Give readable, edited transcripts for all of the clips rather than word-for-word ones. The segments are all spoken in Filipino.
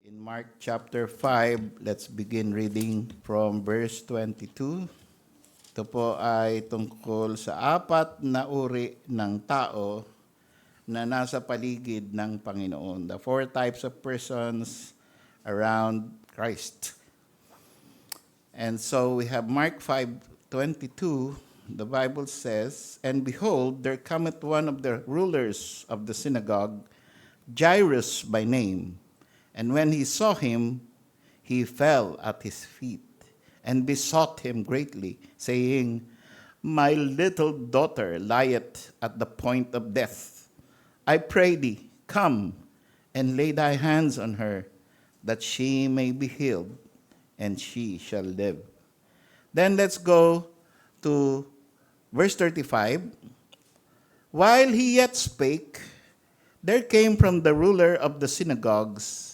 In Mark chapter 5, let's begin reading from verse 22. Ito po ay tungkol sa apat na uri ng tao na nasa paligid ng Panginoon. The four types of persons around Christ. And so we have Mark 5:22. The Bible says, "And behold, there cometh one of the rulers of the synagogue, Jairus by name. And when he saw him, he fell at his feet and besought him greatly, saying, My little daughter lieth at the point of death. I pray thee, come and lay thy hands on her, that she may be healed, and she shall live." Then let's go to verse 35. "While he yet spake, there came from the ruler of the synagogue's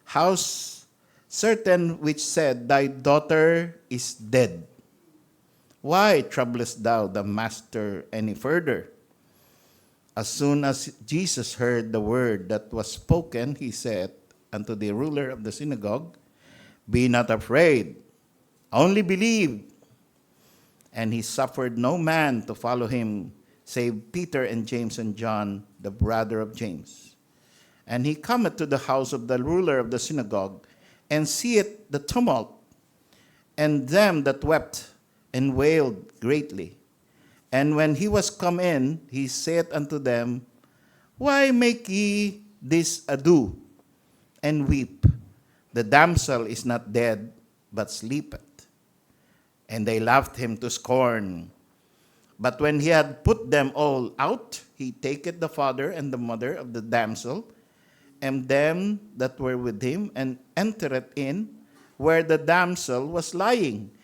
house certain which said, Thy daughter is dead. Why troublest thou the master any further? As soon as Jesus heard the word that was spoken, he said unto the ruler of the synagogue, Be not afraid, only believe. And he suffered no man to follow him, save Peter and James and John, the brother of James. And he cometh to the house of the ruler of the synagogue, and seeth the tumult, and them that wept and wailed greatly. And when he was come in, he saith unto them, Why make ye this ado, and weep? The damsel is not dead, but sleepeth. And they laughed him to scorn. But when he had put them all out, he taketh the father and the mother of the damsel, and them that were with him, and entereth in where the damsel was lying.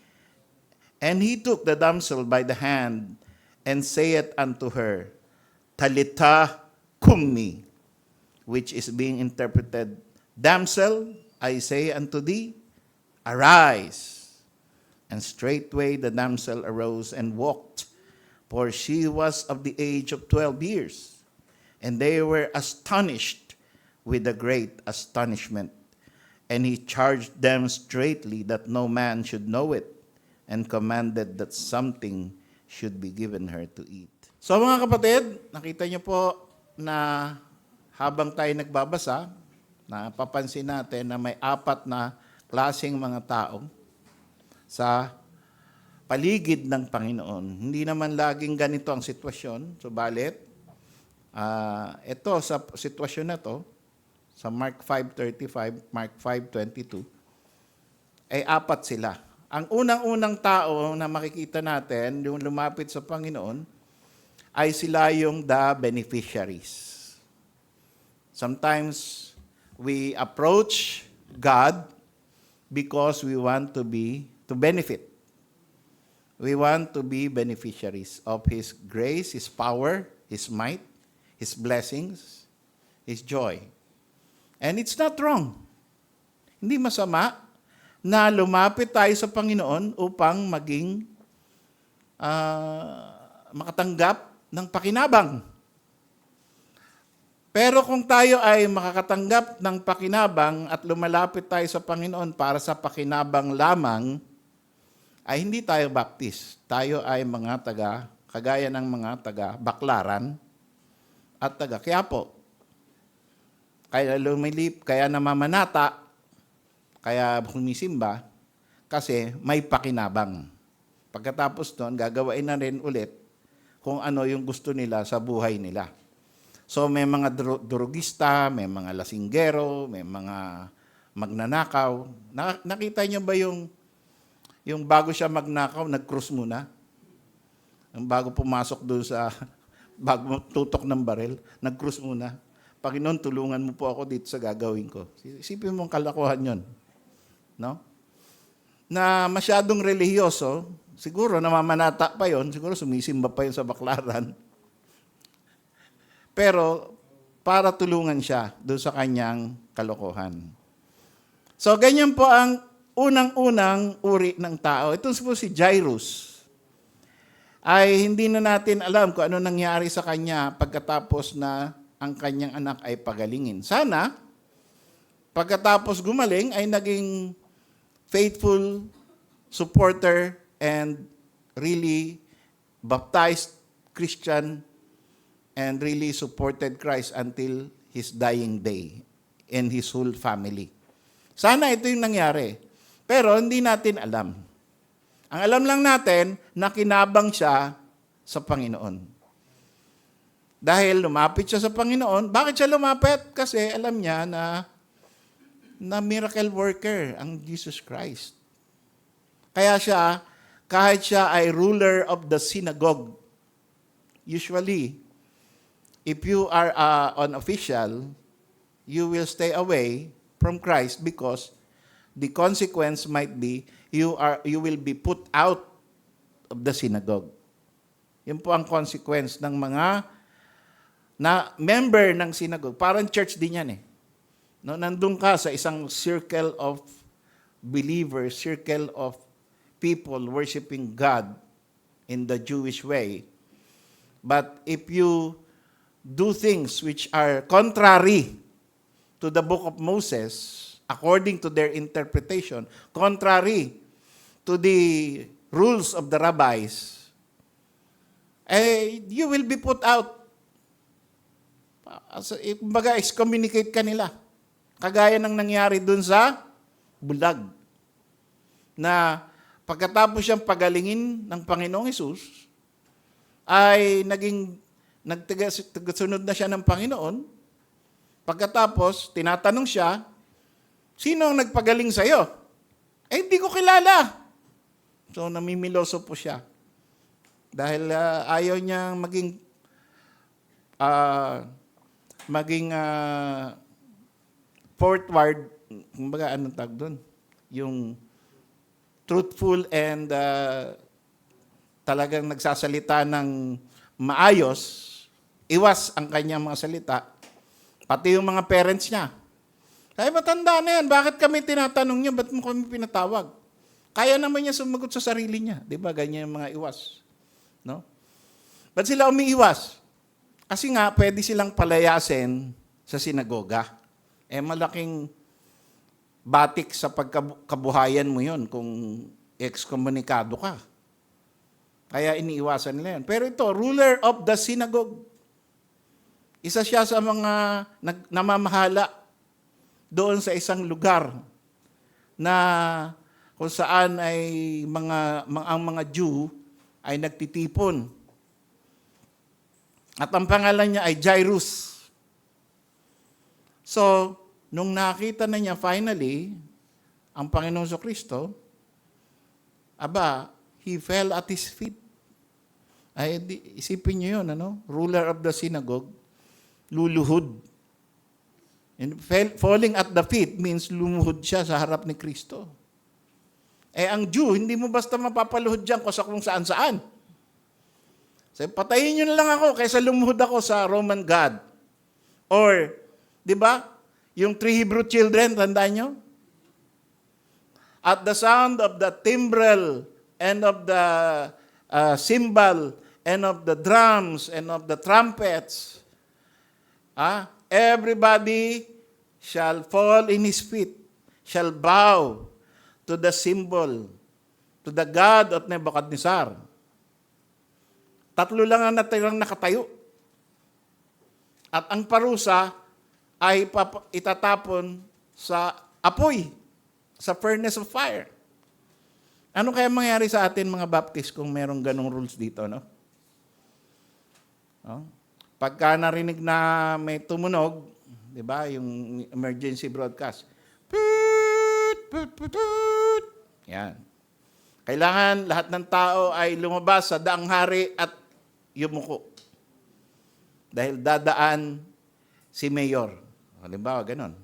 And he took the damsel by the hand, and saith unto her, Talitha cumi, which is being interpreted, Damsel, I say unto thee, arise. And straightway the damsel arose and walked, for she was of the age of 12 years. And they were astonished with a great astonishment. And he charged them straitly that no man should know it, and commanded that something should be given her to eat. So mga kapatid, nakita niyo po na habang tayo nagbabasa, napapansin natin na may apat na klaseng mga tao sa paligid ng Panginoon. Hindi naman laging ganito ang sitwasyon, subalit, ito sa sitwasyon na to, sa Mark 5:35, Mark 5:22, ay apat sila. Ang unang-unang tao na makikita natin, yung lumapit sa Panginoon, ay sila yung the beneficiaries. Sometimes, we approach God because we want to benefit. We want to be beneficiaries of His grace, His power, His might, His blessings, His joy. And it's not wrong. Hindi masama na lumapit tayo sa Panginoon upang maging makatanggap ng pakinabang. Pero kung tayo ay makakatanggap ng pakinabang at lumalapit tayo sa Panginoon para sa pakinabang lamang, ay hindi tayo baptist. Tayo ay kagaya ng mga taga-Baklaran at taga-Quiapo. Kaya lumilip, kaya namamanata, kaya humisimba, kasi may pakinabang. Pagkatapos doon, gagawain na rin ulit kung ano yung gusto nila sa buhay nila. So may mga drugista, may mga lasinggero, may mga magnanakaw. Nakita niyo ba yung bago siya magnakaw, nag-cruise muna? Yung bago pumasok doon bago tutok ng baril, nag-cruise muna. Panginoon, tulungan mo po ako dito sa gagawin ko. Isipin mong kalokohan yun. No? Na masyadong relihiyoso, siguro namamanata pa yon, siguro sumisimba pa yon sa Baklaran. Pero para tulungan siya doon sa kanyang kalokohan. So ganyan po ang unang-unang uri ng tao. Ito po si Jairus. Ay hindi na natin alam kung ano nangyari sa kanya pagkatapos na ang kanyang anak ay pagalingin. Sana, Pagkatapos gumaling, ay naging faithful supporter and really baptized Christian and really supported Christ until his dying day and his whole family. Sana ito yung nangyari. Pero hindi natin alam. Ang alam lang natin, nakinabang siya sa Panginoon. Dahil lumapit siya sa Panginoon. Bakit siya lumapit? Kasi alam niya na miracle worker ang Jesus Christ. Kaya siya, kahit siya ay ruler of the synagogue, usually, if you are an official, you will stay away from Christ because the consequence might be you will be put out of the synagogue. Yun po ang consequence ng mga na member ng synagogue. Parang church din yan eh. No, nandun ka sa isang circle of believers, circle of people worshiping God in the Jewish way. But if you do things which are contrary to the book of Moses, according to their interpretation, contrary to the rules of the rabbis, you will be put out. Kumbaga, excommunicate ka nila. Kagaya ng nangyari dun sa bulag. Na pagkatapos siyang pagalingin ng Panginoong Hesus, ay nagtasunod na siya ng Panginoon. Pagkatapos, tinatanong siya, sino ang nagpagaling sa'yo? Hindi ko kilala. So, namimiloso po siya. Dahil ayaw niyang maging forward, kumbaga anong tag doon? Yung truthful and talagang nagsasalita ng maayos, iwas ang kanyang mga salita, pati yung mga parents niya. Kaya matanda na yan, bakit kami tinatanong niya, ba't mo kami pinatawag? Kaya naman niya sumagot sa sarili niya. Di ba? Ganyan yung mga iwas. No? Ba't sila umiiwas? Kasi nga, pwede silang palayasin sa sinagoga. Malaking batik sa pagkabuhayan mo yun kung excommunicado ka. Kaya iniiwasan nila yan. Pero ito, ruler of the synagogue. Isa siya sa mga namamahala doon sa isang lugar na kung saan ay ang mga Jew ay nagtitipon. At ang pangalan niya ay Jairus. So, nung nakita na niya finally, ang Panginoon Kristo, he fell at his feet. Isipin niyo yun, ruler of the synagogue, luluhod. And falling at the feet means lumuhod siya sa harap ni Kristo. Ang Jew, hindi mo basta mapapaluhod dyan kung saan-saan. So, patayin nyo na lang ako kaysa lumuhod ako sa Roman God. Or, di ba, yung 3 Hebrew children, tandaan nyo? At the sound of the timbrel and of the cymbal and of the drums and of the trumpets, everybody shall fall in his feet, shall bow to the symbol, to the God of Nebuchadnezzar. 3 lang ang natirang nakatayo. At ang parusa ay itatapon sa apoy, sa furnace of fire. Ano kaya mangyari sa atin mga Baptist kung merong ganong rules dito, no? Pagka narinig na may tumunog, di ba, yung emergency broadcast, yan. Kailangan lahat ng tao ay lumabas sa daang hari at yumuko. Dahil dadaan si Mayor. Halimbawa, ganon.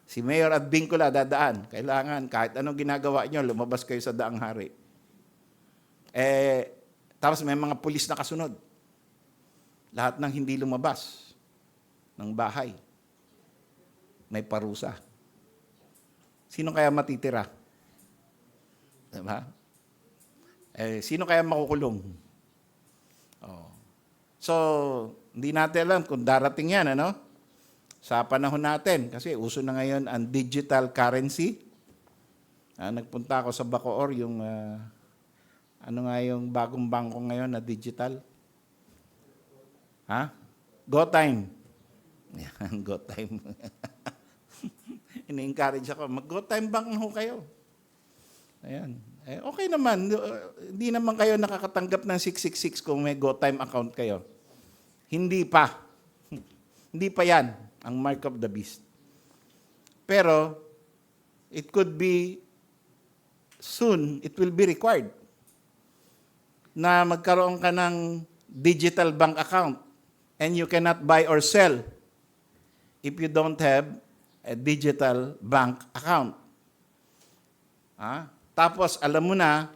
Si Mayor at Bingkula dadaan. Kailangan, kahit anong ginagawa nyo, lumabas kayo sa daang hari. Tapos may mga pulis na kasunod. Lahat ng hindi lumabas ng bahay, may parusa. Sino kaya matitira? Diba? Sino kaya makukulong? So, hindi natin alam kung darating yan, ano? sa panahon natin, kasi uso na ngayon ang digital currency. Nagpunta ako sa Bacoor, yung ano nga yung bagong bangko ngayon na digital? GoTime. Yan, GoTime. Ini-encourage ako, mag-GoTime bank ho kayo. Ayan. Okay naman, hindi naman kayo nakakatanggap ng 666 kung may GoTime account kayo. Hindi pa. Hindi pa yan ang mark of the beast. Pero, it could be soon, it will be required na magkaroon ka ng digital bank account and you cannot buy or sell if you don't have a digital bank account. Tapos, alam mo na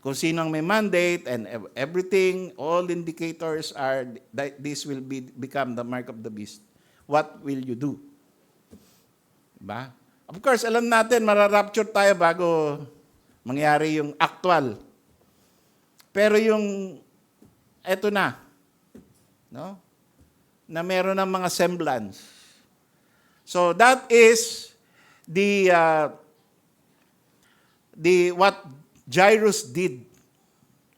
kung sino ang may mandate and everything, all indicators are that this will become the mark of the beast. What will you do? Diba? Of course, alam natin, mararapture tayo bago mangyari yung actual. Pero yung, eto na, no? Na meron ng mga semblance. So that is what Jairus did.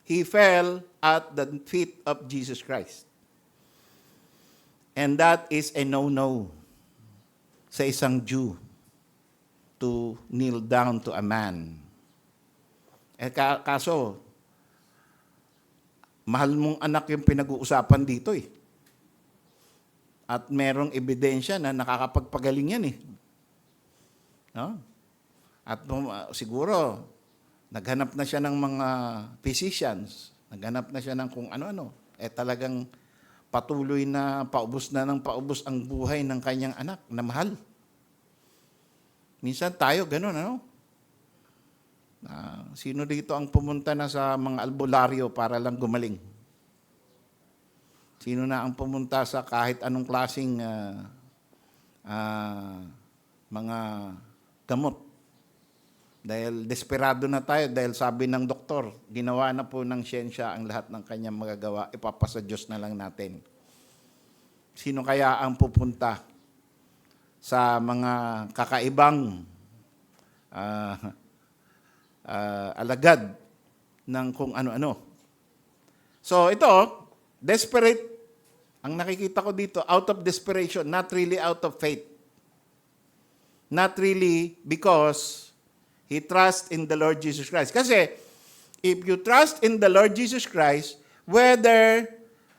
He fell at the feet of Jesus Christ. And that is a no-no sa isang Jew to kneel down to a man. Kaso, mahal mong anak yung pinag-uusapan dito eh. At merong ebidensya na nakakapagpagaling yan eh. No? At siguro, naghanap na siya ng mga physicians, naghanap na siya ng kung ano-ano. Talagang patuloy na paubos na ng paubos ang buhay ng kanyang anak na mahal. Minsan tayo, ganun, ano? Sino dito ang pumunta na sa mga albularyo para lang gumaling? Sino na ang pumunta sa kahit anong klaseng mga gamot? Dahil desperado na tayo, dahil sabi ng doktor, ginawa na po ng siyensya ang lahat ng kanyang magagawa, ipapasa Diyos na lang natin. Sino kaya ang pupunta sa mga kakaibang alagad ng kung ano-ano? So ito, desperate, ang nakikita ko dito, out of desperation, not really out of faith. Not really because he trusts in the Lord Jesus Christ. Kasi, if you trust in the Lord Jesus Christ, whether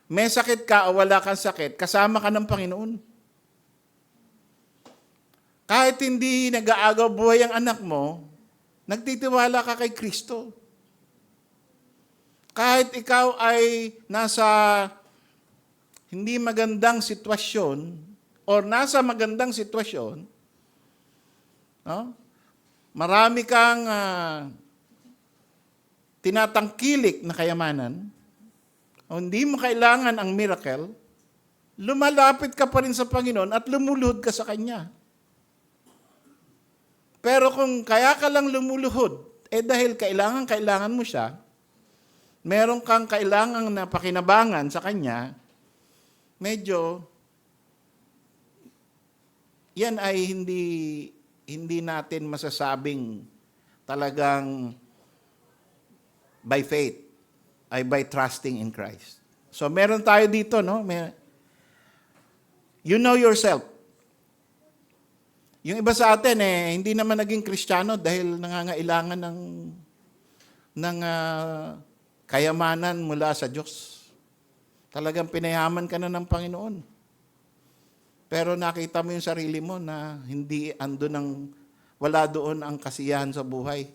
may sakit ka o wala kang sakit, kasama ka ng Panginoon. Kahit hindi nag-aagaw buhay ang anak mo, nagtitiwala ka kay Kristo. Kahit ikaw ay nasa hindi magandang sitwasyon or nasa magandang sitwasyon, no? Marami kang tinatangkilik na kayamanan, o hindi mo kailangan ang miracle, lumalapit ka pa rin sa Panginoon at lumuluhod ka sa Kanya. Pero kung kaya ka lang lumuluhod, dahil kailangan mo siya, meron kang kailangang napakinabangan sa Kanya, medyo, yan ay hindi natin masasabing talagang by faith, ay by trusting in Christ. So meron tayo dito, no? You know yourself. Yung iba sa atin, hindi naman naging Kristiyano dahil nangangailangan ng kayamanan mula sa Diyos. Talagang pinayaman ka na ng Panginoon. Pero nakita mo yung sarili mo na hindi wala doon ang kasiyahan sa buhay,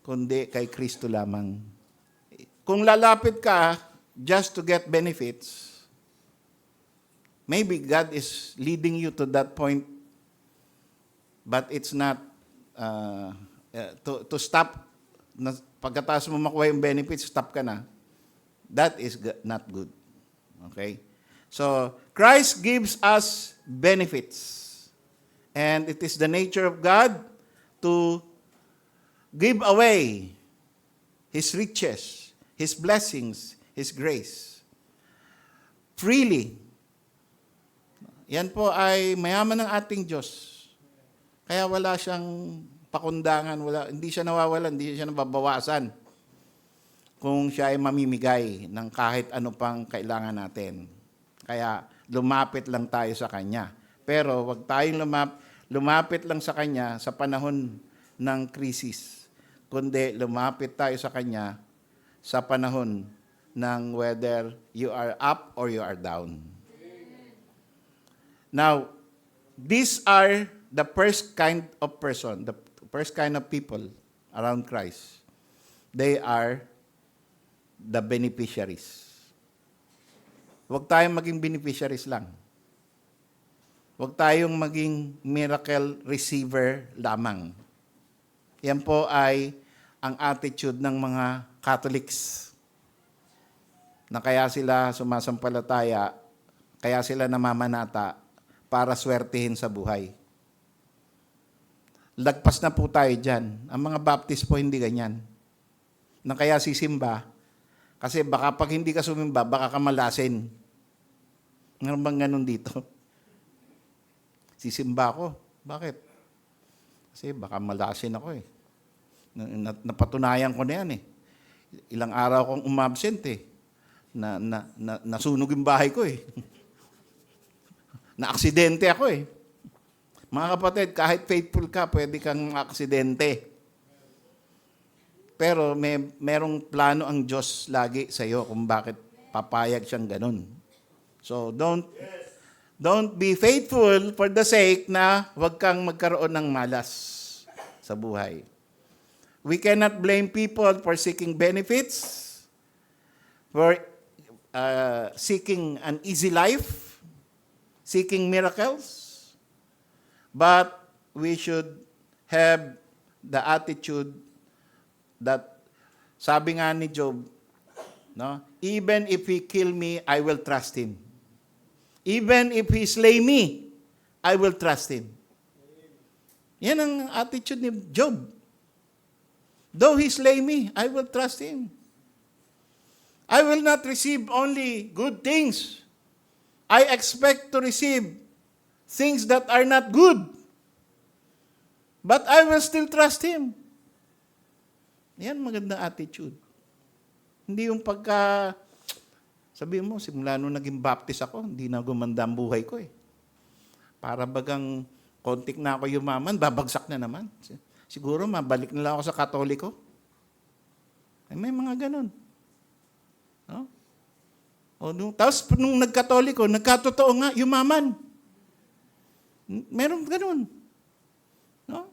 kundi kay Kristo lamang. Kung lalapit ka just to get benefits, maybe God is leading you to that point, but it's not to stop. Pagkatapos mo makuha yung benefits, stop ka na. That is not good. Okay? So, Christ gives us benefits. And it is the nature of God to give away His riches, His blessings, His grace. Freely. Yan po ay mayaman ng ating Diyos. Kaya wala siyang pakundangan, hindi siya nawawalan, hindi siya nababawasan kung siya ay mamimigay ng kahit ano pang kailangan natin. Kaya lumapit lang tayo sa Kanya. Pero wag tayong lumapit lang sa Kanya sa panahon ng krisis, kundi lumapit tayo sa Kanya sa panahon ng whether you are up or you are down. Now, these are the first kind of person, the first kind of people around Christ. They are the beneficiaries. Huwag tayong maging beneficiaries lang. Huwag tayong maging miracle receiver lamang. Yan po ay ang attitude ng mga Catholics. Na kaya sila sumasampalataya, kaya sila namamanata para swertihin sa buhay. Lagpas na po tayo dyan. Ang mga Baptist po hindi ganyan. Na kaya sisimba, kasi baka pag hindi ka sumimba, baka ka malasin. Ngayon bang ganun dito? Sisimba ako. Bakit? Kasi baka malasin ako eh. Napatunayan ko na yan eh. Ilang araw akong umabsent eh. Nasunog yung bahay ko eh. Na-aksidente ako eh. Mga kapatid, kahit faithful ka, pwede kang aksidente. Pero merong plano ang Diyos lagi sa iyo kung bakit papayag siyang ganun. So, don't be faithful for the sake na huwag kang magkaroon ng malas sa buhay. We cannot blame people for seeking benefits, for seeking an easy life, seeking miracles. But we should have the attitude that, sabi nga ni Job, no? Even if he kill me, I will trust him. Even if he slay me, I will trust him. Yan ang attitude ni Job. Though he slay me, I will trust him. I will not receive only good things. I expect to receive things that are not good. But I will still trust him. Yan magandang attitude. Hindi yung pagka, sabihin mo, simula nung naging Baptist ako, hindi na gumanda ang buhay ko eh. Para bagang kontik na ako yumaman, babagsak na naman. Siguro mabalik na lang ako sa Katoliko. Ay, may mga ganun. No? Tapos nung nagkatoliko, nagkatotoo nga, yumaman. Meron ganun. No?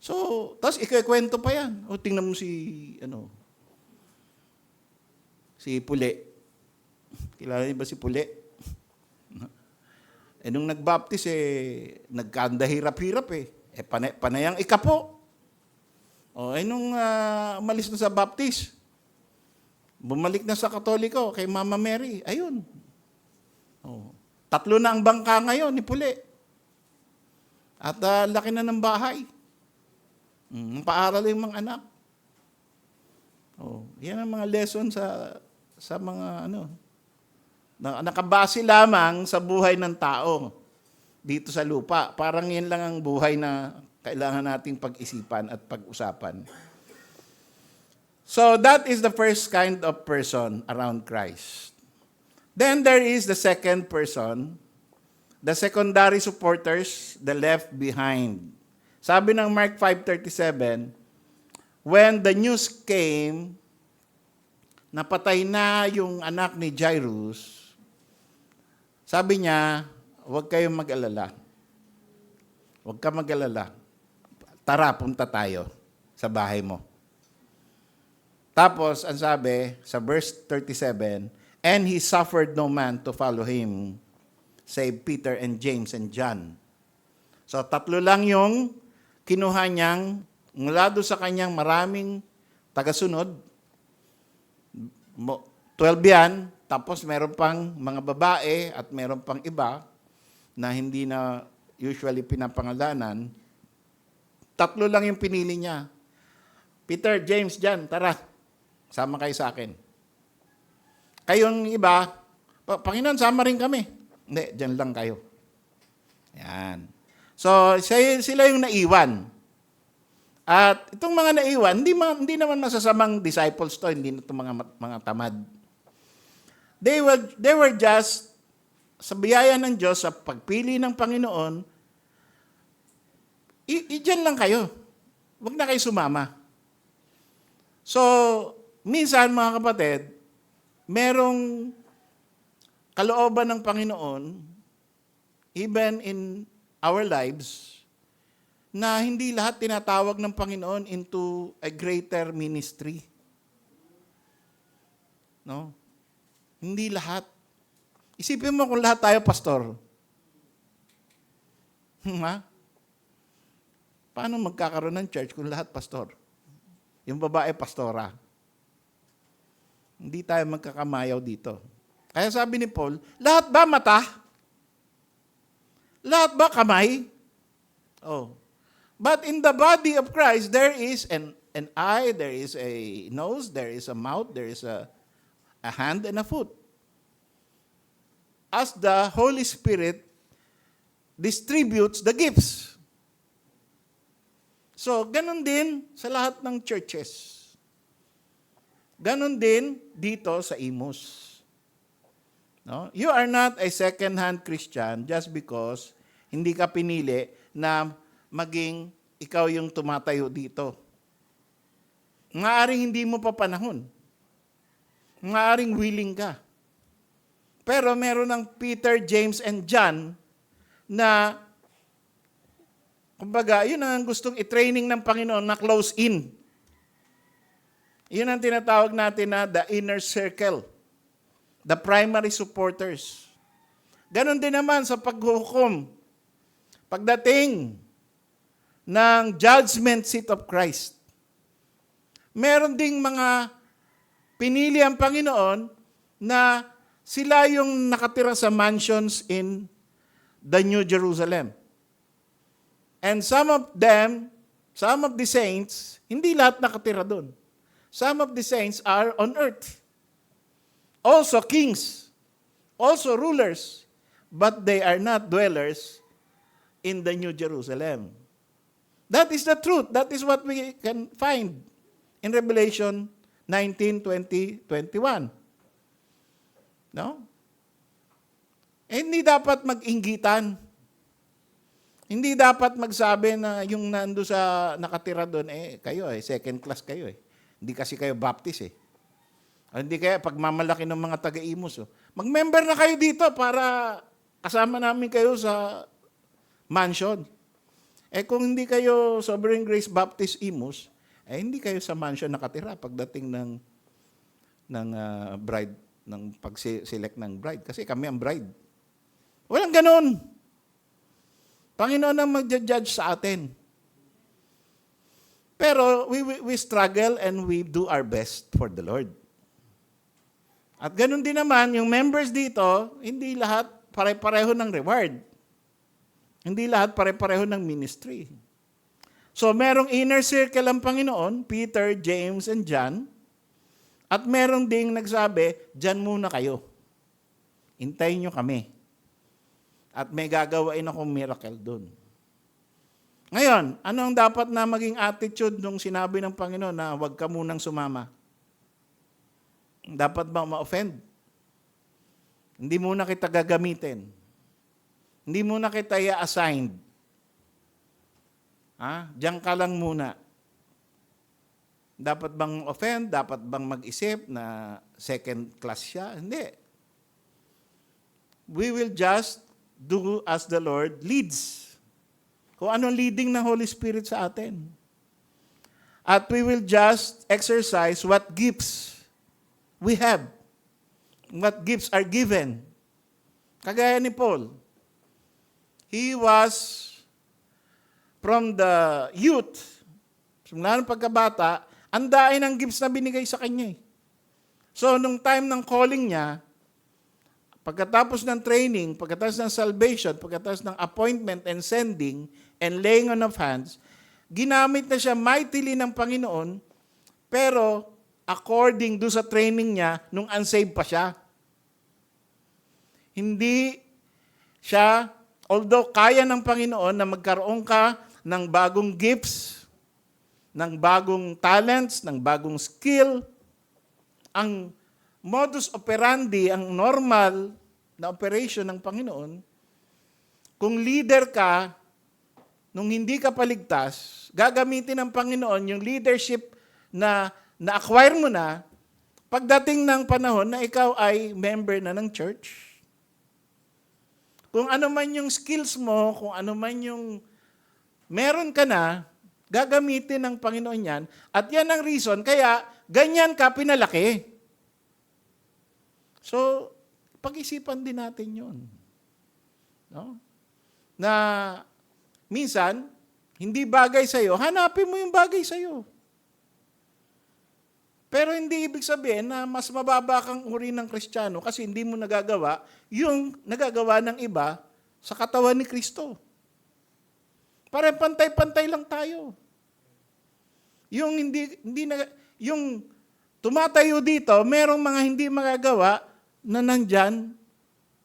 So, tapos ikikwento pa yan. O, tingnan mo si Pule. Kilala niyo ba si Pule? Nung nagbaptis, nagkanda hirap-hirap eh. Panayang ikapo. Nung umalis na sa baptis, bumalik na sa Katoliko, kay Mama Mary. Ayun. 3 na ang bangka ngayon ni Pule. At laki na ng bahay. Paaral yung mga anak. Yan ang mga lesson sa mga nakabase lamang sa buhay ng tao dito sa lupa. Parang yan lang ang buhay na kailangan nating pag-isipan at pag-usapan. So that is the first kind of person around Christ. Then there is the second person, the secondary supporters, the left behind. Sabi ng Mark 5:37, when the news came, napatay na yung anak ni Jairus, sabi niya, huwag kayong mag-alala. Huwag ka mag-alala. Tara, punta tayo sa bahay mo. Tapos, ang sabi, sa verse 37, and he suffered no man to follow him, save Peter and James and John. So, 3 lang yung kinuha niyang, mula doon sa kanyang maraming tagasunod. 12 yan, tapos meron pang mga babae at meron pang iba na hindi na usually pinapangalanan. 3 lang yung pinili niya. Peter, James, John, tara, sama kayo sa akin. Kayong iba, Panginoon, sama rin kami. Hindi, dyan lang kayo. Yan. So, sila yung naiwan. At itong mga naiwan, hindi naman masasamang disciples to, hindi na itong mga tamad. They were just, sa biyaya ng Diyos, sa pagpili ng Panginoon, dyan lang kayo. Huwag na kayo sumama. So, minsan mga kapatid, merong kalooban ng Panginoon, even in our lives, na hindi lahat tinatawag ng Panginoon into a greater ministry. No? Hindi lahat. Isipin mo kung lahat tayo pastor. Ha? Paano magkakaroon ng church kung lahat pastor? Yung babae pastora. Hindi tayo magkakamayaw dito. Kaya sabi ni Paul, lahat ba mata? Lahat ba kamay? Oh. But in the body of Christ, there is an eye, there is a nose, there is a mouth, there is a hand and a foot. As the Holy Spirit distributes the gifts. So, ganun din sa lahat ng churches. Ganun din dito sa Imus. No? You are not a second-hand Christian just because hindi ka pinili na maging ikaw yung tumatayo dito. Ngaaring hindi mo pa panahon. Ngaaring willing ka. Pero meron ng Peter, James, and John na, kumbaga, yun ang gustong i-training ng Panginoon na close in. Yun ang tinatawag natin na the inner circle. The primary supporters. Ganon din naman sa paghuhukom. Pagdating ng judgment seat of Christ. Meron ding mga pinili ang Panginoon na sila yung nakatira sa mansions in the New Jerusalem. And some of them, some of the saints, hindi lahat nakatira doon. Some of the saints are on earth. Also kings, also rulers, but they are not dwellers in the New Jerusalem. That is the truth. That is what we can find in Revelation 19, 20, 21. No? Hindi dapat mag-inggitan. Hindi dapat magsabi na yung nando sa nakatira doon, kayo second class kayo . Hindi kasi kayo Baptist . Hindi kaya pagmamalaki ng mga taga-Imus. Mag-member na kayo dito para kasama namin kayo sa mansion. Kung hindi kayo Sovereign Grace Baptist Imus, hindi kayo sa mansion nakatira pagdating ng bride, ng pag-select ng bride. Kasi kami ang bride. Walang ganon. Panginoon ang mag-judge sa atin. Pero we struggle and we do our best for the Lord. At ganun din naman, yung members dito, hindi lahat pare-pareho ng reward. Hindi lahat pare-pareho ng ministry. So, merong inner circle ang Panginoon, Peter, James, and John. At merong ding nagsabi, dyan muna kayo. Hintayin nyo kami. At may gagawain akong miracle doon. Ngayon, ano ang dapat na maging attitude nung sinabi ng Panginoon na huwag ka munang sumama? Dapat ba ma-offend? Hindi muna kita gagamitin. Hindi muna kita i-assigned. Diyan ka lang muna. Dapat bang offend? Dapat bang mag-isip na second class siya? Hindi. We will just do as the Lord leads. Kung anong leading ng Holy Spirit sa atin. At we will just exercise what gifts we have. What gifts are given. Kagaya ni Paul. He was from the youth, simula ng pagkabata, ang dami ng gifts na binigay sa kanya. So, nung time ng calling niya, pagkatapos ng training, pagkatapos ng salvation, pagkatapos ng appointment and sending and laying on of hands, ginamit na siya mightily ng Panginoon, pero according do sa training niya, nung unsaved pa siya. Hindi siya Although kaya ng Panginoon na magkaroon ka ng bagong gifts, ng bagong talents, ng bagong skill, ang modus operandi, ang normal na operation ng Panginoon, kung leader ka, nung hindi ka paligtas, gagamitin ng Panginoon yung leadership na na-acquire mo na, pagdating ng panahon na ikaw ay member na ng church. Kung ano man yung skills mo, kung ano man yung meron ka na, gagamitin ng Panginoon yan. At yan ang reason, kaya ganyan ka pinalaki. So, pag-isipan din natin yun. No? Na minsan, hindi bagay sa'yo, hanapin mo yung bagay sa'yo. Pero hindi ibig sabihin na mas mababa kang uri ng Kristiyano kasi hindi mo nagagawa yung nagagawa ng iba sa katawan ni Kristo. Para pantay-pantay lang tayo. Yung yung tumatayo dito, merong mga hindi magagawa na nandyan,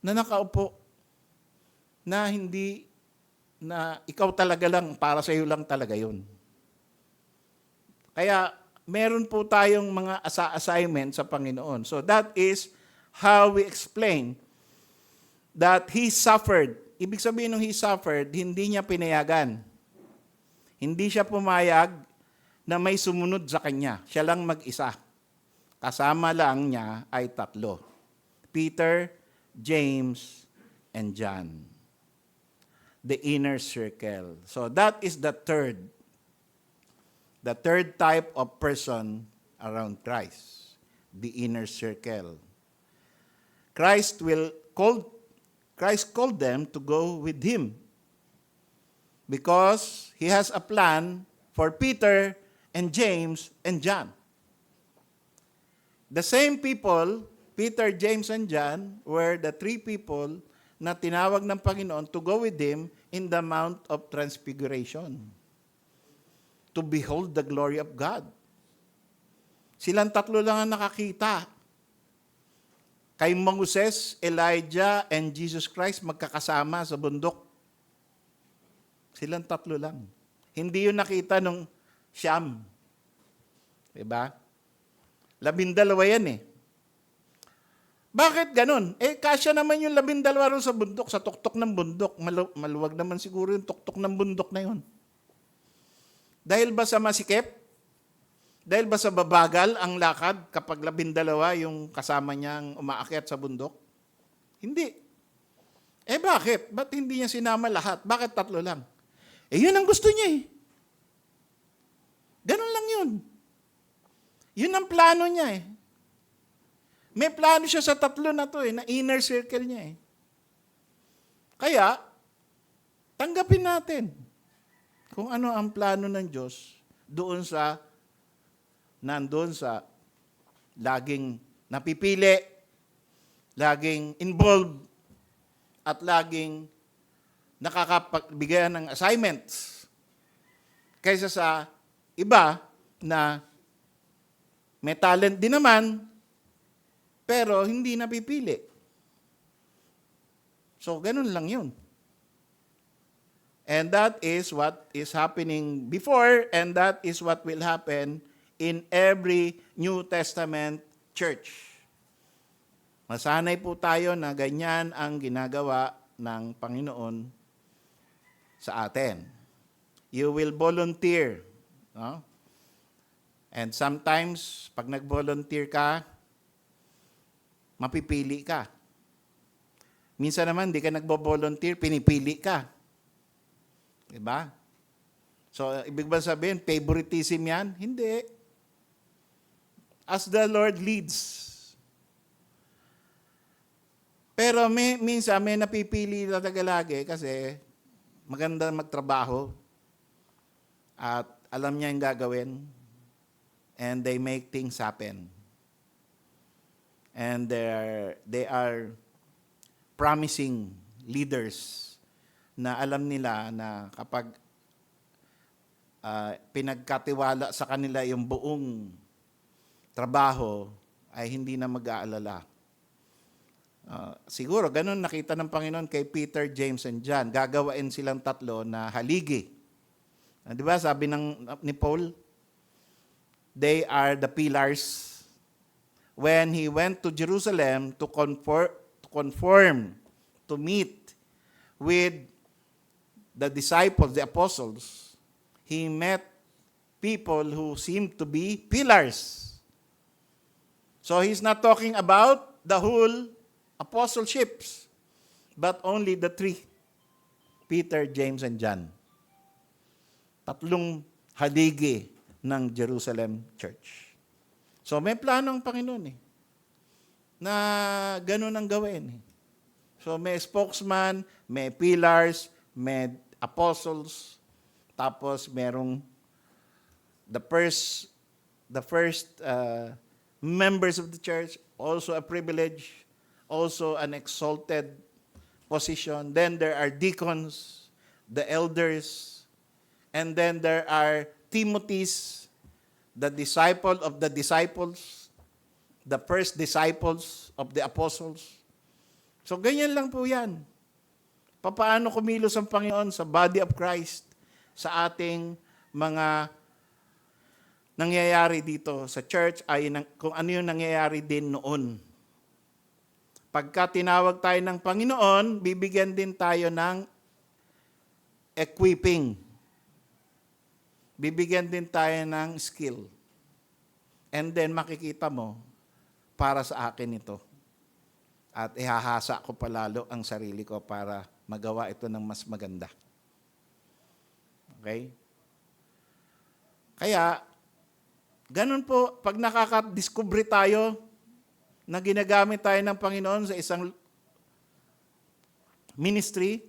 na nakaupo, na hindi, na ikaw talaga lang, para sa iyo lang talaga yun. Kaya, meron po tayong mga assignment sa Panginoon. So that is how we explain that He suffered. Ibig sabihin nung He suffered, hindi niya pinayagan. Hindi siya pumayag na may sumunod sa Kanya. Siya lang mag-isa. Kasama lang niya ay 3. Peter, James, and John. The inner circle. So that is the third type of person around Christ, the inner circle. Christ called them to go with Him because He has a plan for Peter and James and John. The same people, Peter, James, and John, were the 3 people na tinawag ng Panginoon to go with Him in the Mount of Transfiguration, to behold the glory of God. Silang 3 lang ang nakakita. Kay Moses, Elijah, and Jesus Christ magkakasama sa bundok. Silang 3 lang. Hindi yun nakita nung Siyam. Diba? 12 yan eh. Bakit ganun? Kasya naman yung 12 ron sa bundok, sa tuktok ng bundok. Maluwag naman siguro yung tuktok ng bundok na yun. Dahil ba sa masikip? Dahil ba sa babagal ang lakad kapag 12 yung kasama niyang umaakyat sa bundok? Hindi. Bakit? Ba't hindi niya sinama lahat? Bakit 3 lang? Yun ang gusto niya eh. Ganun lang yun. Yun ang plano niya eh. May plano siya sa 3 na to na inner circle niya eh. Kaya, tanggapin natin kung ano ang plano ng Diyos nandoon sa laging napipili, laging involved, at laging nakakapagbigay ng assignments kaysa sa iba na may talent din naman, pero hindi napipili. So, ganun lang yun. And that is what is happening before, and that is what will happen in every New Testament church. Masanay po tayo na ganyan ang ginagawa ng Panginoon sa atin. You will volunteer. No? And sometimes, pag nag-volunteer ka, mapipili ka. Minsan naman, di ka nagbo-volunteer, pinipili ka. Diba? So, ibig ba sabihin, favoritism yan? Hindi. As the Lord leads. Pero minsan may napipili talaga lagi kasi maganda magtrabaho at alam niya yung gagawin and they make things happen. And they are promising leaders na alam nila na kapag pinagkatiwala sa kanila yung buong trabaho, ay hindi na mag-aalala. Siguro, ganun nakita ng Panginoon kay Peter, James, and John. Gagawain silang tatlo na haligi. Di ba, sabi ni Paul, they are the pillars. When he went to Jerusalem to conform, to meet with the disciples, the apostles, he met people who seemed to be pillars. So he's not talking about the whole apostleships, but only the three, Peter, James, and John. Tatlong haligi ng Jerusalem Church. So may plano ang Panginoon na ganun ang gawin. So may spokesman, may pillars, may apostles, tapos merong the first members of the church, also a privilege, also an exalted position. Then there are deacons, the elders, and then there are Timothy's, the disciple of the disciples, the first disciples of the apostles. So ganyan lang po yan. Paano kumilos ang Panginoon sa body of Christ, sa ating mga nangyayari dito sa church, ay kung ano yung nangyayari din noon. Pagka tinawag tayo ng Panginoon, bibigyan din tayo ng equipping. Bibigyan din tayo ng skill. And then makikita mo, para sa akin ito. At ihahasa ko palalo ang sarili ko para magawa ito ng mas maganda. Okay? Kaya, ganun po, pag nakaka-discover tayo na ginagamit tayo ng Panginoon sa isang ministry,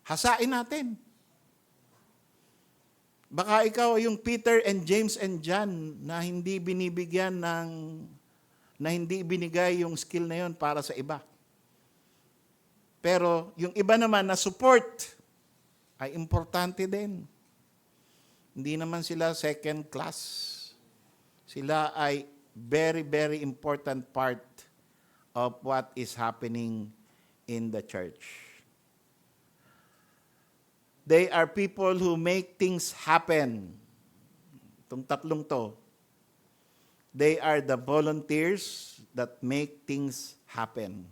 hasain natin. Baka ikaw yung Peter and James and John na hindi binigay yung skill na yon para sa iba. Pero yung iba naman na support ay importante din. Hindi naman sila second class. Sila ay very, very important part of what is happening in the church. They are people who make things happen. Itong tatlong to. They are the volunteers that make things happen.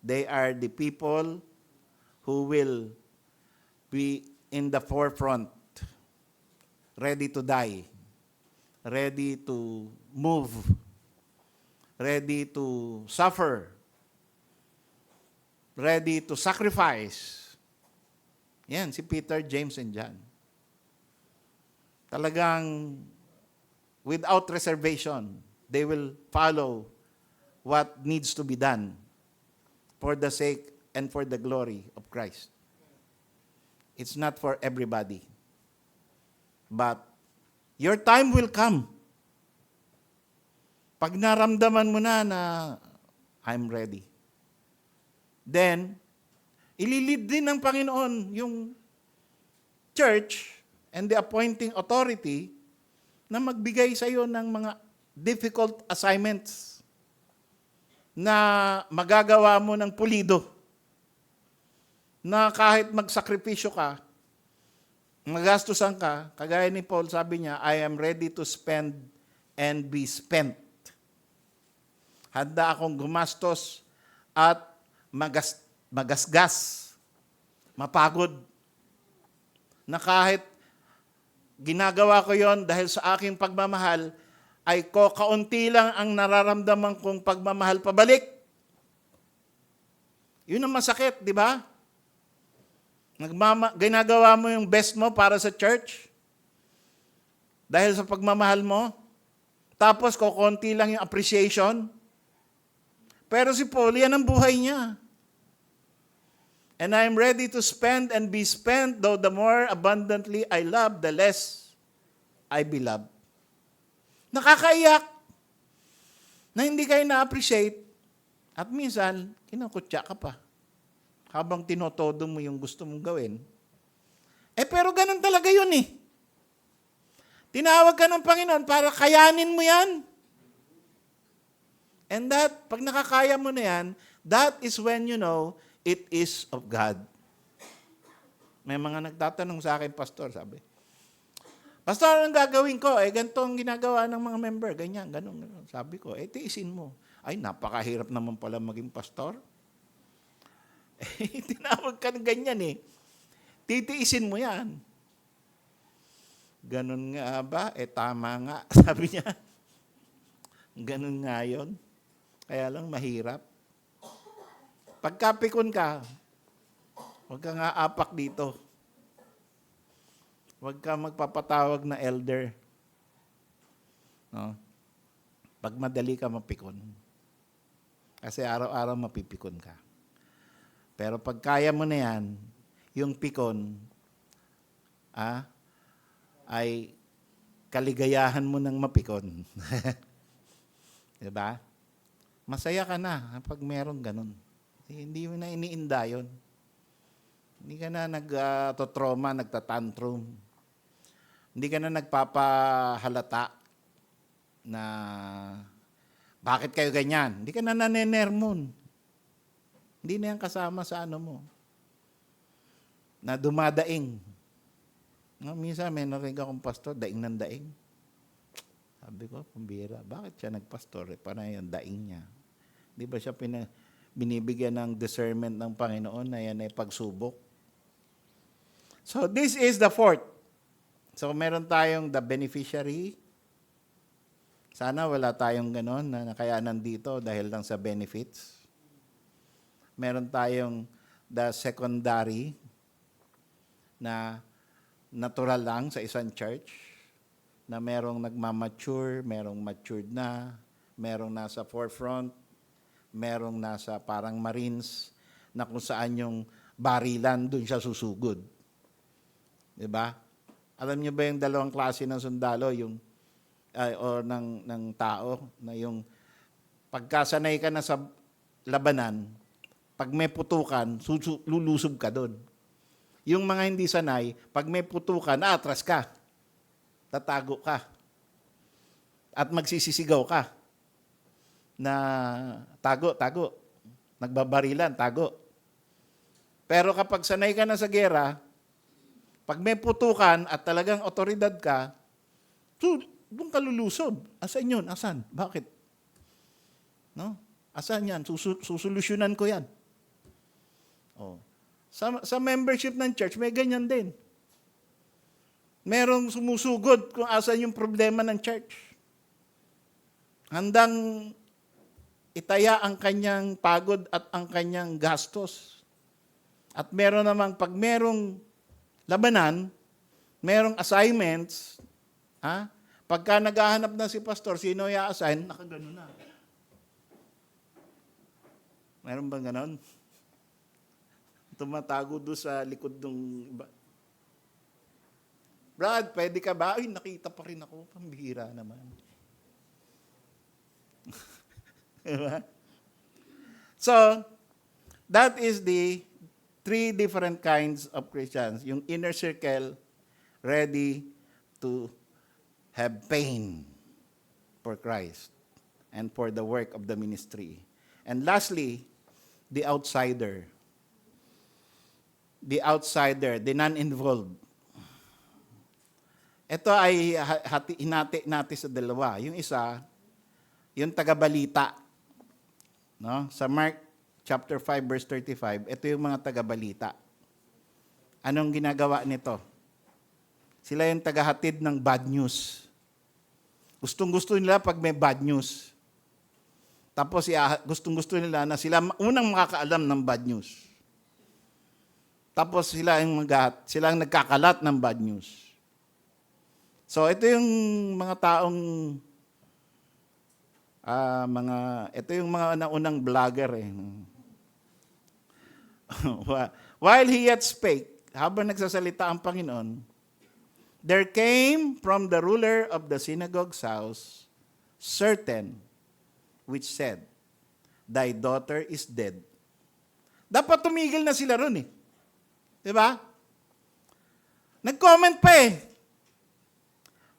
They are the people who will be in the forefront, ready to die, ready to move, ready to suffer, ready to sacrifice. Yan, si Peter, James, and John. Talagang without reservation, they will follow what needs to be done for the sake and for the glory of Christ. It's not for everybody. But your time will come. Pag naramdaman mo na I'm ready. Then, ililid din ng Panginoon yung church and the appointing authority na magbigay sa iyo ng mga difficult assignments na magagawa mo ng pulido. Na kahit magsakripisyo ka, magastusan ka, kagaya ni Paul, sabi niya, I am ready to spend and be spent. Handa akong gumastos at magasgas, mapagod, na kahit ginagawa ko yon dahil sa aking pagmamahal, ay kaunti lang ang nararamdaman kong pagmamahal pabalik. Yun ang masakit, di ba? Ginagawa mo yung best mo para sa church dahil sa pagmamahal mo, tapos kukunti lang yung appreciation. Pero si Paul, yan ang buhay niya. And I am ready to spend and be spent, though the more abundantly I love, the less I be loved. Nakakaiyak na hindi kayo na-appreciate at minsan, kinukutya ka pa habang tinotodo mo yung gusto mong gawin. Pero ganun talaga yun eh. Tinawag ka ng Panginoon para kayanin mo yan. And that, pag nakakaya mo na yan, that is when you know it is of God. May mga nagtatanong sa akin, Pastor, sabi, Pastor, anong gagawin ko? Ganito ang ginagawa ng mga member. Ganyan, ganun. Sabi ko, tiisin mo. Ay, napakahirap naman pala maging pastor. Tinawag ka ng ganyan Titiisin mo yan. Ganun nga ba? Tama nga. Sabi niya. Ganun nga yun. Kaya lang mahirap. Pagkapikon ka, huwag ka nga apak dito. Huwag ka magpapatawag na elder. No? Pag madali ka mapikon. Kasi araw-araw mapipikon ka. Pero pag kaya mo na yan, yung pikon, ay kaligayahan mo ng mapikon. Diba? Masaya ka na pag merong ganun. Hindi mo na iniinda yun. Hindi ka na nagtotroma, nagtatantrum. Hindi ka na nagpapahalata na bakit kayo ganyan. Hindi ka na nanenermon. Hindi na yan kasama sa mo. Na dumadaing. No, minsan may narinig akong pastor, daing ng daing. Sabi ko, pambira, bakit siya nagpastor? Para yung daing niya. Di ba siya binibigyan ng discernment ng Panginoon na yan ay pagsubok? So this is the fourth. So meron tayong the beneficiary. Sana wala tayong ganon na kaya nandito dahil lang sa benefits. Meron tayong the secondary na natural lang sa isang church na merong nagmamature, merong matured na, merong nasa forefront, merong nasa parang Marines na kung saan yung barilan, dun siya susugod. Diba? Alam niyo ba yung dalawang klase ng sundalo, yung o ng tao, na yung pagkasanay ka na sa labanan, pag may putukan, lulusob ka doon. Yung mga hindi sanay, pag may putukan, atras ka. Tatago ka. At magsisisigaw ka. Na tago, tago. Nagbabarilan, tago. Pero kapag sanay ka na sa gera, pag may putukan at talagang otoridad ka, doon ka lulusob. Asan yun? Asan? Bakit? No? Asan yan? Susolusyonan ko yan. Oh. Sa membership ng church, may ganyan din. Merong sumusugod kung asan yung problema ng church. Handang itaya ang kanyang pagod at ang kanyang gastos. At meron namang, pag merong labanan, merong assignments, pagka naghahanap na si pastor, sino i-assign? Nakagano na. Meron bang ganon? Tumatago doon sa likod ng iba. Brad, pwede ka ba? Ay, nakita pa rin ako. Pambihira naman. Diba? So, that is the three different kinds of Christians. Yung inner circle, ready to have pain for Christ and for the work of the ministry. And lastly, the outsider. The outsider, the non-involved. Ito ay hinati natin sa dalawa. Yung isa, yung tagabalita. No? Sa Mark chapter 5 verse 35, ito yung mga tagabalita. Anong ginagawa nito? Sila yung tagahatid ng bad news. Gustong-gusto nila pag may bad news. Tapos gustong-gusto nila na sila unang makakaalam ng bad news. Tapos sila ang nagkakalat ng bad news. So ito yung mga taong ito yung mga naunang vlogger While he yet spake, habang nagsasalita ang Panginoon, there came from the ruler of the synagogue's house certain which said, thy daughter is dead. Dapat tumigil na sila ron Diba? Nag-comment pa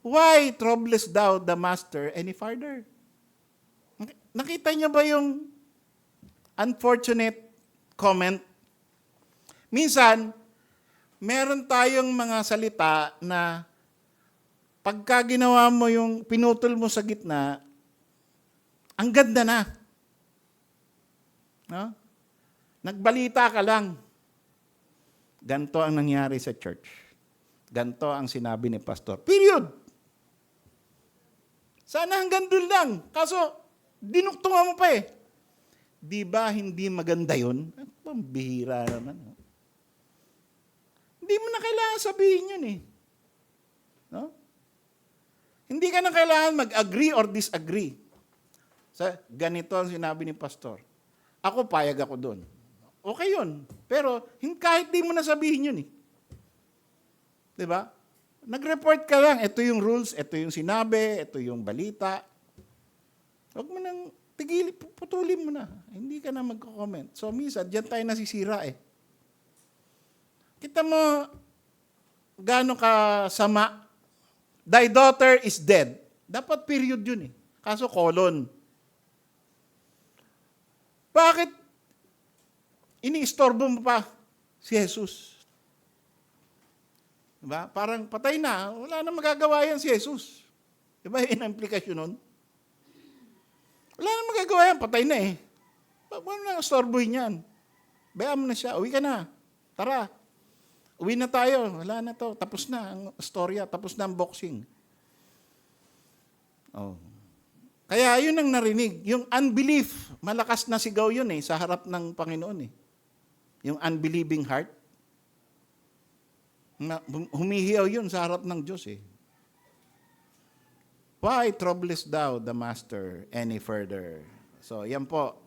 Why troublest thou the master any farther? nakita niyo ba yung unfortunate comment? Minsan, meron tayong mga salita na pagka ginawa mo yung pinutol mo sa gitna, ang ganda na. No? Nagbalita ka lang. Ganto ang nangyari sa church. Ganto ang sinabi ni pastor. Period. Sana hanggang doon lang. Kaso, dinuktungan mo pa eh. Di ba hindi maganda yun? Pambihira naman. Hindi mo na kailangan sabihin yun eh. No? Hindi ka na kailangan mag-agree or disagree. Ganito ang sinabi ni pastor. Ako, payag ako doon. Okay yun. Pero kahit di mo na sabihin yun eh. Diba? Nag-report ka lang. Ito yung rules, ito yung sinabi, ito yung balita. Huwag mo nang putulin mo na. Hindi ka na magko-comment. So, minsan, dyan tayo nasisira eh. Kita mo, gaano ka sama. Thy daughter is dead. Dapat period yun eh. Kaso colon. Bakit iniistorbo mo pa si Jesus? Diba? Parang patay na, wala na magagawa yan si Jesus. Diba yun ang implikasyon nun? Wala na magagawa yan, patay na eh. Huwag na istorbohin yan. Bayaan mo na siya, uwi ka na. Tara, uwi na tayo, wala na to. Tapos na ang storya, tapos na ang boxing. Oh. Kaya yun ang narinig. Yung unbelief, malakas na sigaw yun eh, sa harap ng Panginoon eh. Yung unbelieving heart. Humihiyaw yun sa harap ng Diyos eh. Why troublest thou the master any further? So yan po,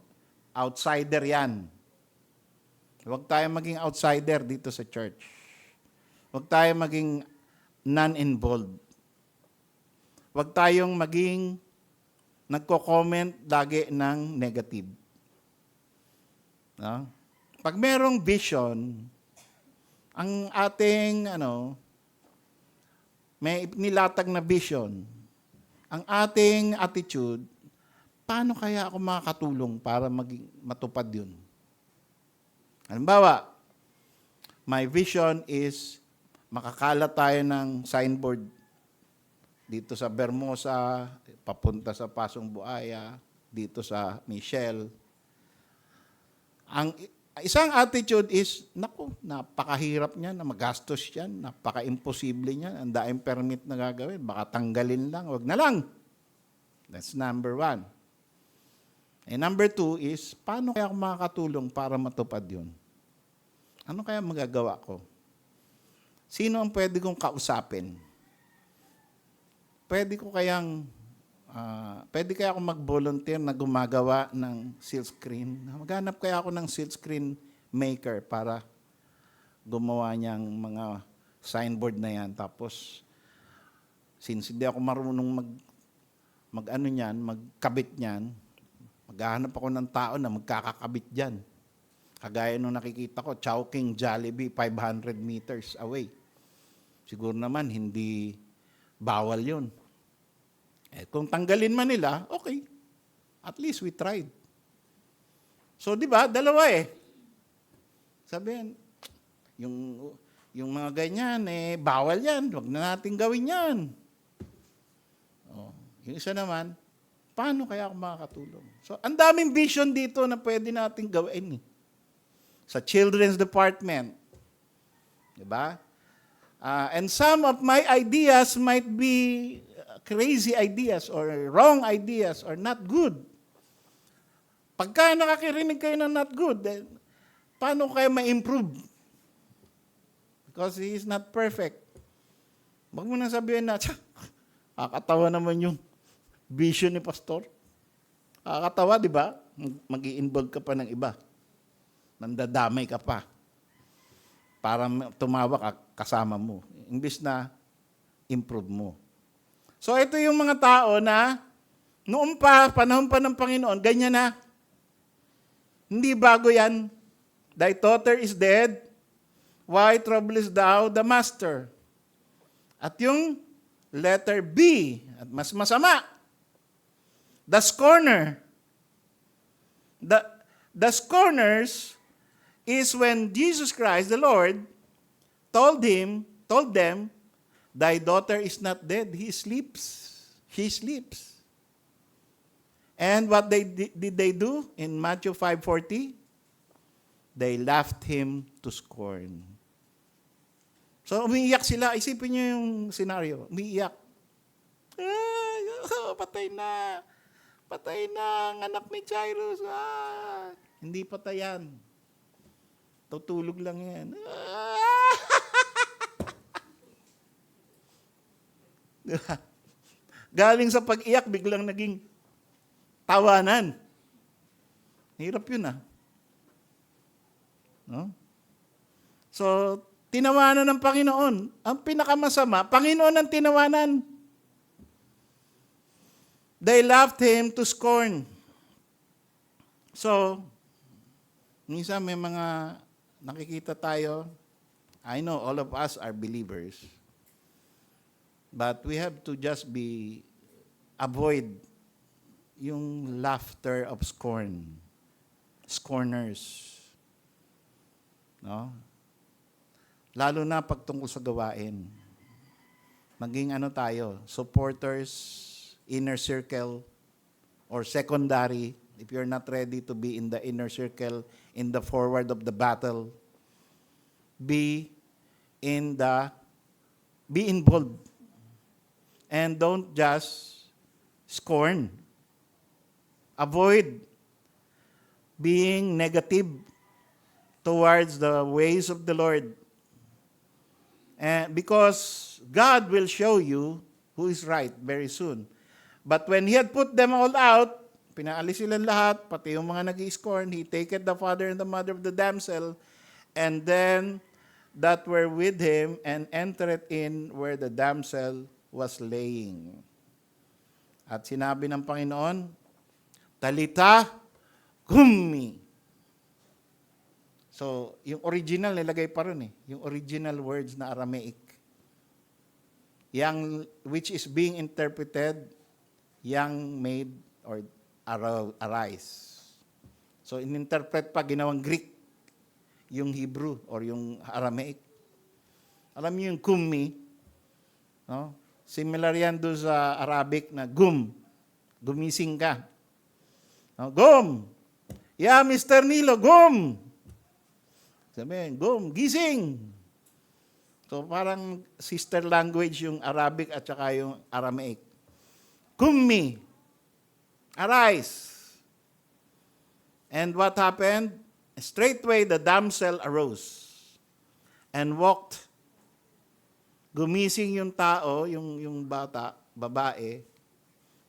outsider yan. Huwag tayong maging outsider dito sa church. Huwag tayong maging non-involved. Huwag tayong maging nagko-comment lagi ng negative. No? Pag merong vision, ang ating may nilatag na vision, ang ating attitude, paano kaya ako makakatulong para matupad yun? Halimbawa, my vision is makakalat tayo ng signboard dito sa Bermosa, papunta sa Pasong Buaya, dito sa Michelle. Ang isang attitude is, naku, napakahirap niyan, magastos yan, napaka-imposible niyan, ang daing permit na gagawin, baka tanggalin lang, wag na lang. That's number 1. And number 2 is, paano kaya ako makakatulong para matupad yun? Ano kaya magagawa ko? Sino ang pwede kong kausapin? Pwede kaya ako mag-volunteer na gumagawa ng silk screen? Maghanap kaya ako ng silk screen maker para gumawa niyang mga signboard na yan. Tapos, since hindi ako marunong magkabit niyan, maghahanap ako ng tao na magkakakabit diyan. Kagaya nung nakikita ko, Chowking Jollibee, 500 meters away. Siguro naman, hindi bawal yun. Kung tanggalin man nila, okay. At least we tried. So, di ba? Dalawa eh. Sabihin, yung mga ganyan, bawal yan. Huwag na natin gawin yan. Yung isa naman, paano kaya ako makakatulong? So, ang daming vision dito na pwede natin gawin. Sa children's department. Di ba? And some of my ideas might be crazy ideas or wrong ideas or not good. Pagka nakakirinig kayo ng not good, then, paano kayo ma-improve? Because he is not perfect. Huwag mo na sabihin na, kakatawa naman yung vision ni pastor. Kakatawa, di ba? Mag-i-involve ka pa ng iba. Nandadamay ka pa. Para tumawa ka kasama mo. Imbis na improve mo. So ito yung mga tao na noon pa, panahon pa ng Panginoon, ganyan na. Hindi bago yan. Thy daughter is dead. Why troublest thou the master? At yung letter B, at mas masama, the scorner. The, the scorners is when Jesus Christ, the Lord, told them, thy daughter is not dead, he sleeps. She sleeps. And what did they do in Matthew 5:40? They laughed him to scorn. So umiiyak sila. Isipin niyo yung scenario. Umiiyak. Ay, patay na. Patay na ang anak ni Jairus. Hindi patay yan. Tutulog lang yan. Galing sa pag-iyak, biglang naging tawanan. Hirap yun No? So, tinawanan ng Panginoon. Ang pinakamasama, Panginoon ang tinawanan. They laughed him to scorn. So, minsan may mga nakikita tayo. I know all of us are believers. But we have to just avoid yung laughter of scorn. Scorners. No? Lalo na pagtungkol sa gawain. Maging tayo, supporters, inner circle, or secondary. If you're not ready to be in the inner circle, in the forward of the battle, be involved. And don't just scorn. Avoid being negative towards the ways of the Lord. Because God will show you who is right very soon. But when He had put them all out, pinaalis silang lahat, pati yung mga nag-i-scorn, He taketh the father and the mother of the damsel, and then that were with Him, and entered in where the damsel was laying. At sinabi ng Panginoon, Talita Kumi. So, yung original nilagay pa rin yung original words na Aramaic. Which is being interpreted, young maid or arise. So, in-interpret pa ginawang Greek, yung Hebrew or yung Aramaic. Alam niyo yung Kumi, no? Similar yan doon sa Arabic na gumising ka. No? Gum! Yeah, Mr. Nilo, gum! Sabihin, gising! So parang sister language yung Arabic at saka yung Aramaic. Kummi, arise. And what happened? Straightway the damsel arose and walked. Gumising yung tao, yung bata, babae,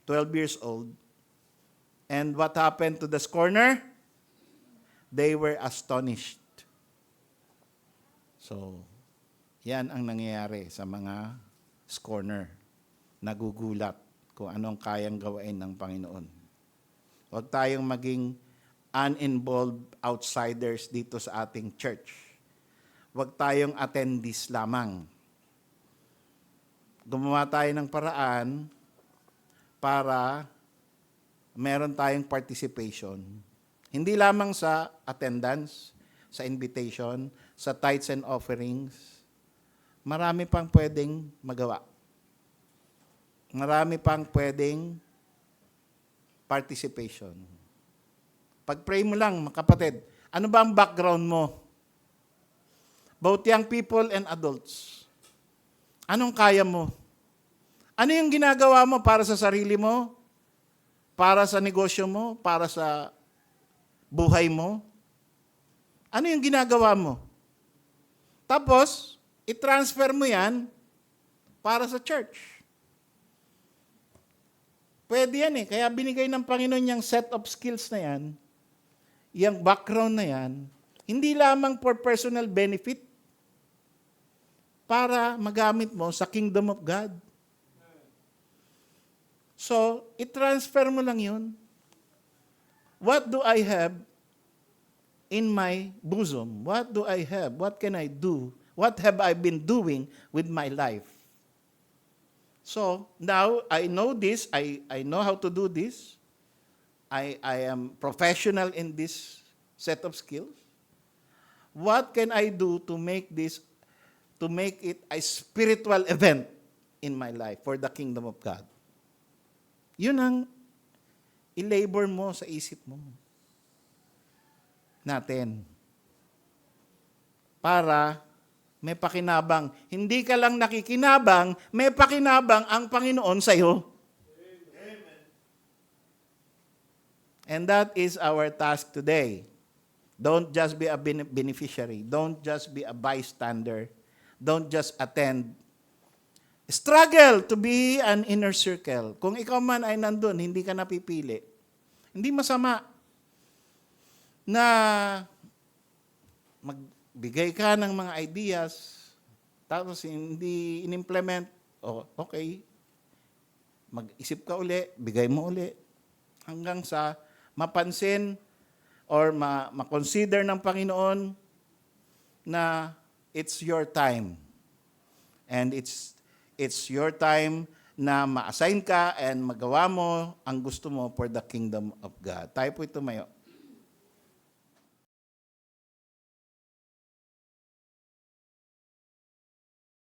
12 years old. And what happened to the scorner? They were astonished. So, yan ang nangyayari sa mga scorner. Nagugulat kung anong kayang gawain ng Panginoon. Huwag tayong maging uninvolved outsiders dito sa ating church. Huwag tayong attendees lamang. Gumawa tayo ng paraan para meron tayong participation. Hindi lamang sa attendance, sa invitation, sa tithes and offerings. Marami pang pwedeng magawa. Marami pang pwedeng participation. Pag-pray mo lang, mga kapatid, ano ba ang background mo? Both young people and adults. Anong kaya mo? Ano yung ginagawa mo para sa sarili mo? Para sa negosyo mo? Para sa buhay mo? Ano yung ginagawa mo? Tapos, i-transfer mo yan para sa church. Pwede yan Kaya binigay ng Panginoon yung set of skills na yan, yung background na yan, hindi lamang for personal benefit, para magamit mo sa kingdom of God. So, i-transfer mo lang yun. What do I have in my bosom? What do I have? What can I do? What have I been doing with my life? So, now I know this. I know how to do this. I am professional in this set of skills. What can I do to make it a spiritual event in my life for the kingdom of God? Yun ang i-labor mo sa isip mo natin. Para may pakinabang. Hindi ka lang nakikinabang, may pakinabang ang Panginoon sa iyo. And that is our task today. Don't just be a beneficiary. Don't just be a bystander. Don't just attend. Struggle to be an inner circle. Kung ikaw man ay nandun, hindi ka napipili. Hindi masama na magbigay ka ng mga ideas, tapos hindi in-implement, okay, mag-isip ka uli, bigay mo uli, hanggang sa mapansin or ma-consider ng Panginoon na it's your time. And it's your time na ma-assign ka and magawa mo ang gusto mo for the kingdom of God. Tayo po ito tumayo.